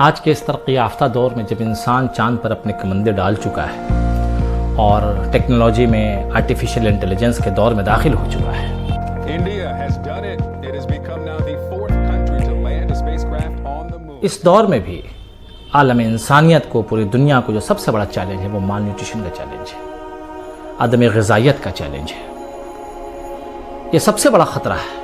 آج کے اس ترقی یافتہ دور میں جب انسان چاند پر اپنے کمندے ڈال چکا ہے اور ٹیکنالوجی میں آرٹیفیشل انٹیلیجنس کے دور میں داخل ہو چکا ہے، اس دور میں بھی عالم انسانیت کو، پوری دنیا کو جو سب سے بڑا چیلنج ہے وہ مال نیوٹریشن کا چیلنج ہے، عدم غذائیت کا چیلنج ہے۔ یہ سب سے بڑا خطرہ ہے۔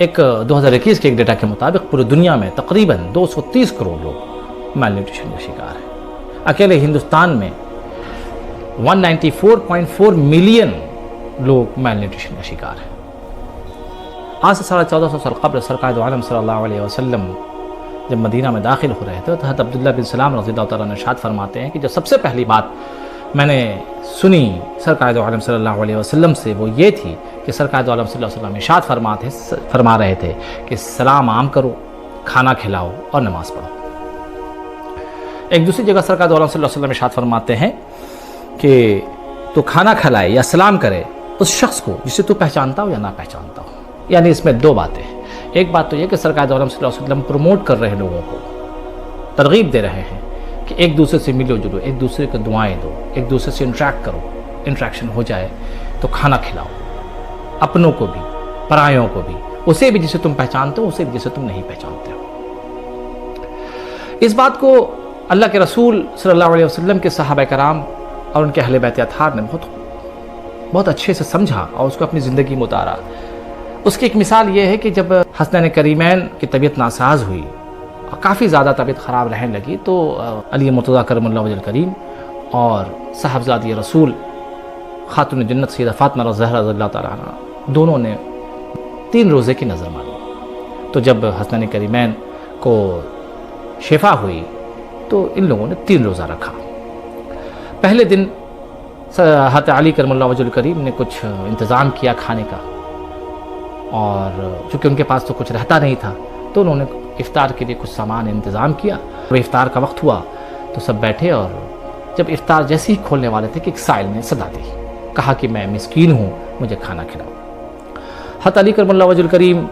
ایک 2021 کے ایک ڈیٹا کے مطابق پوری دنیا میں تقریباً 230 کروڑ لوگ مال نیوٹریشن کا شکار ہیں۔ اکیلے ہندوستان میں 194.4 ملین لوگ مال نیوٹریشن کا شکار ہیں۔ آج سے 1450 سال قبل سرکار دو عالم صلی اللہ علیہ وسلم جب مدینہ میں داخل ہو رہے تھے تو حضرت عبداللہ بن سلام رضی اللہ تعالیٰ عنہ ارشاد فرماتے ہیں کہ جو سب سے پہلی بات میں نے سنی سرکار دو عالم صلی اللہ علیہ وسلم سے وہ یہ تھی کہ سرکار دو عالم صلی اللہ علیہ وسلم ارشاد فرما رہے تھے کہ سلام عام کرو، کھانا کھلاؤ اور نماز پڑھو۔ ایک دوسری جگہ سرکار دو عالم صلی اللہ علیہ وسلم ارشاد فرماتے ہیں کہ تو کھانا کھلائے یا سلام کرے اس شخص کو جسے تو پہچانتا ہو یا نہ پہچانتا ہو۔ یعنی اس میں دو باتیں ہیں۔ ایک بات تو یہ کہ سرکار دو عالم صلی اللہ علیہ وسلم پروموٹ کر رہے ہیں، لوگوں کو ترغیب دے رہے ہیں کہ ایک دوسرے سے ملو جلو، ایک دوسرے کو دعائیں دو، ایک دوسرے سے انٹریکٹ کرو، انٹریکشن ہو جائے تو کھانا کھلاؤ، اپنوں کو بھی پرایوں کو بھی، اسے بھی جسے تم پہچانتے ہو، اسے بھی جسے تم نہیں پہچانتے ہو۔ اس بات کو اللہ کے رسول صلی اللہ علیہ وسلم کے صحابہ کرام اور ان کے اہل بیت اطہار نے بہت اچھے سے سمجھا اور اس کو اپنی زندگی میں اتارا۔ اس کی ایک مثال یہ ہے کہ جب حسنین کریمین کی طبیعت ناساز ہوئی اور کافی زیادہ طبیعت خراب رہنے لگی تو علی مرتضیٰ کرم اللہ وجہ الکریم اور صاحبزادی رسول خاتون جنت سیدہ فاطمہ الزہرا رضی اللہ تعالیٰ عنہ دونوں نے 3 روزے کی نظر مانی۔ تو جب حسنین کریمین کو شفا ہوئی تو ان لوگوں نے 3 روزہ رکھا۔ پہلے دن حضرت علی کرم اللہ وجہ الکریم نے کچھ انتظام کیا کھانے کا، اور چونکہ ان کے پاس تو کچھ رہتا نہیں تھا تو انہوں نے افطار کے لیے کچھ سامان انتظام کیا۔ جب افطار کا وقت ہوا تو سب بیٹھے، اور جب افطار جیسے ہی کھولنے والے تھے کہ ایک سائل نے صدا دی، کہا کہ میں مسکین ہوں، مجھے کھانا کھلاؤ۔ حضرت علی کرم اللہ وجہ الکریم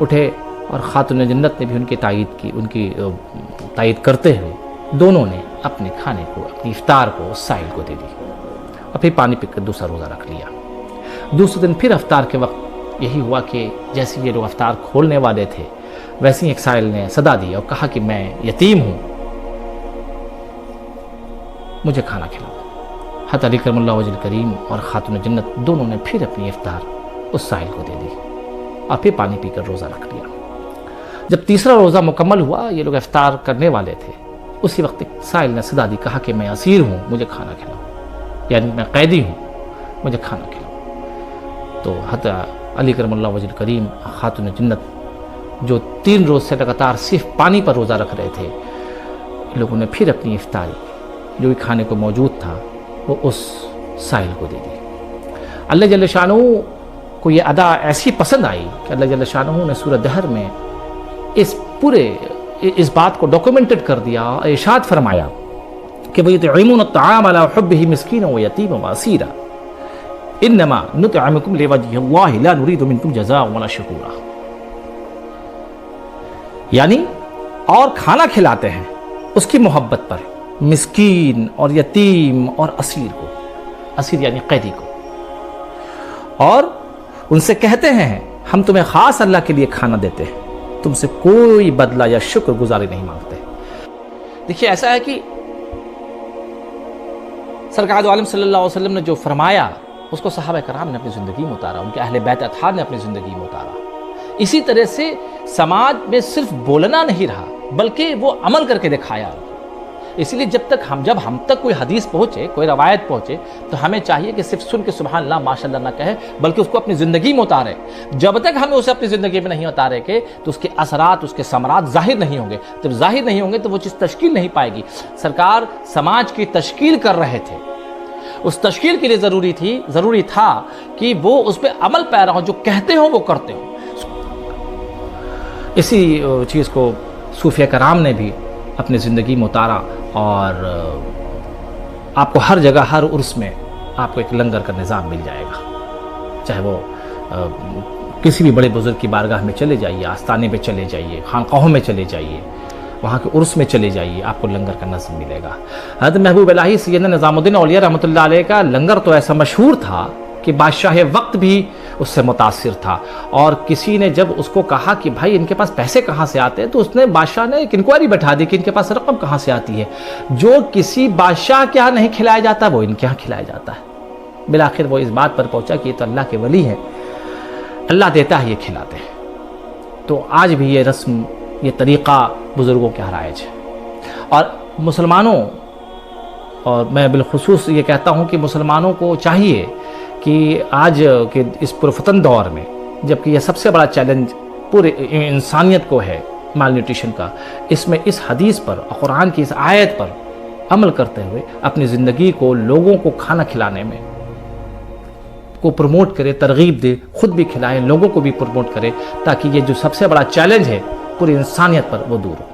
اٹھے اور خاتون جنت نے بھی ان کی تائید کرتے ہوئے دونوں نے اپنے کھانے کو، اپنی افطار کو اس سائل کو دے دی اور پھر پانی پی کر دوسرا روزہ رکھ لیا۔ دوسرے دن پھر افطار کے وقت یہی ہوا کہ جیسے یہ لوگ افطار کھولنے والے تھے ویسے ہی ایک سائل نے صدا دی اور کہا کہ میں یتیم ہوں، مجھے کھانا کھلاؤ۔ حضرت علی کرم اللہ وجہ الکریم اور خاتون جنت دونوں نے پھر اپنی افطار اس سائل کو دے دی اور پھر پانی پی کر روزہ رکھ لیا۔ جب تیسرا روزہ مکمل ہوا، یہ لوگ افطار کرنے والے تھے، اسی وقت ایک سائل نے صدا دی، کہا کہ میں اسیر ہوں، مجھے کھانا کھلاؤ، یعنی میں قیدی ہوں، مجھے کھانا کھلاؤ۔ تو حضرت علی کرم اللہ وجہ الکریم خاتون جنت جو 3 روز سے لگاتار صرف پانی پر روزہ رکھ رہے تھے، لوگوں نے پھر اپنی افطاری جو بھی کھانے کو موجود تھا وہ اس سائل کو دے دی۔ اللہ جل شانہ کو یہ ادا ایسی پسند آئی کہ اللہ جل شانہ نے سورہ دہر میں اس بات کو ڈاکومنٹڈ کر دیا، ارشاد فرمایا کہ وَيُطْعِمُونَ الطَّعَامَ عَلَىٰ حُبِّهِ مِسْكِينًا وَيَتِيمًا وَأَسِيرًا انما نطعمكم لوجه الله لا نريد منكم جزاء ولا شکورا۔ یعنی اور کھانا کھلاتے ہیں اس کی محبت پر مسکین اور یتیم اور اسیر کو، اسیر یعنی قیدی کو، اور ان سے کہتے ہیں ہم تمہیں خاص اللہ کے لیے کھانا دیتے ہیں، تم سے کوئی بدلہ یا شکر گزاری نہیں مانگتے۔ دیکھیے ایسا ہے کہ سرکار دو عالم صلی اللہ علیہ وسلم نے جو فرمایا اس کو صحابہ کرام نے اپنی زندگی میں اتارا، ان کے اہل بیت اطہار نے اپنی زندگی میں اتارا۔ اسی طرح سے سماج میں صرف بولنا نہیں رہا بلکہ وہ عمل کر کے دکھایا۔ اسی لیے جب ہم تک کوئی حدیث پہنچے، کوئی روایت پہنچے تو ہمیں چاہیے کہ صرف سن کے سبحان اللہ ماشاء اللہ نہ کہے بلکہ اس کو اپنی زندگی میں اتارے۔ جب تک ہمیں اسے اپنی زندگی میں نہیں اتارے کہ تو اس کے اثرات، اس کے ثمرات ظاہر نہیں ہوں گے۔ جب ظاہر نہیں ہوں گے تو وہ چیز تشکیل نہیں پائے گی۔ سرکار سماج کی تشکیل کر رہے تھے، اس تشکیل کے لیے ضروری تھا کہ وہ اس پہ عمل پیرا ہوں، جو کہتے ہوں وہ کرتے ہوں۔ اسی چیز کو صوفیہ کرام نے بھی اپنی زندگی میں اتارا، اور آپ کو ہر جگہ ہر عرس میں آپ کو ایک لنگر کا نظام مل جائے گا، چاہے وہ کسی بھی بڑے بزرگ کی بارگاہ میں چلے جائیے، آستانے پہ چلے جائیے، خانقاہوں میں چلے جائیے، وہاں کے عرس میں چلے جائیے، آپ کو لنگر کا نظم ملے گا۔ حضرت محبوب الہی سیدنا نظام الدین اولیاء رحمۃ اللہ علیہ کا لنگر تو ایسا مشہور تھا کہ بادشاہ وقت بھی اس سے متاثر تھا، اور کسی نے جب اس کو کہا کہ بھائی ان کے پاس پیسے کہاں سے آتے ہیں، تو اس نے بادشاہ نے ایک انکوائری بٹھا دی کہ ان کے پاس رقم کہاں سے آتی ہے۔ جو کسی بادشاہ کے ہاں نہیں کھلایا جاتا وہ ان کے ہاں کھلایا جاتا ہے۔ بالآخر وہ اس بات پر پہنچا کہ یہ تو اللہ کے ولی ہے، اللہ دیتا ہے، یہ کھلاتے ہیں۔ تو آج بھی یہ رسم، یہ طریقہ بزرگوں کے رائج ہے، اور مسلمانوں، اور میں بالخصوص یہ کہتا ہوں کہ مسلمانوں کو چاہیے کہ آج کے اس پرفتن دور میں، جبکہ یہ سب سے بڑا چیلنج پورے انسانیت کو ہے مال نیوٹریشن کا، اس میں اس حدیث پر اور قرآن کی اس آیت پر عمل کرتے ہوئے اپنی زندگی کو لوگوں کو کھانا کھلانے میں کو پروموٹ کرے، ترغیب دے، خود بھی کھلائے، لوگوں کو بھی پروموٹ کرے، تاکہ یہ جو سب سے بڑا چیلنج ہے پوری انسانیت پر وہ دور ہو۔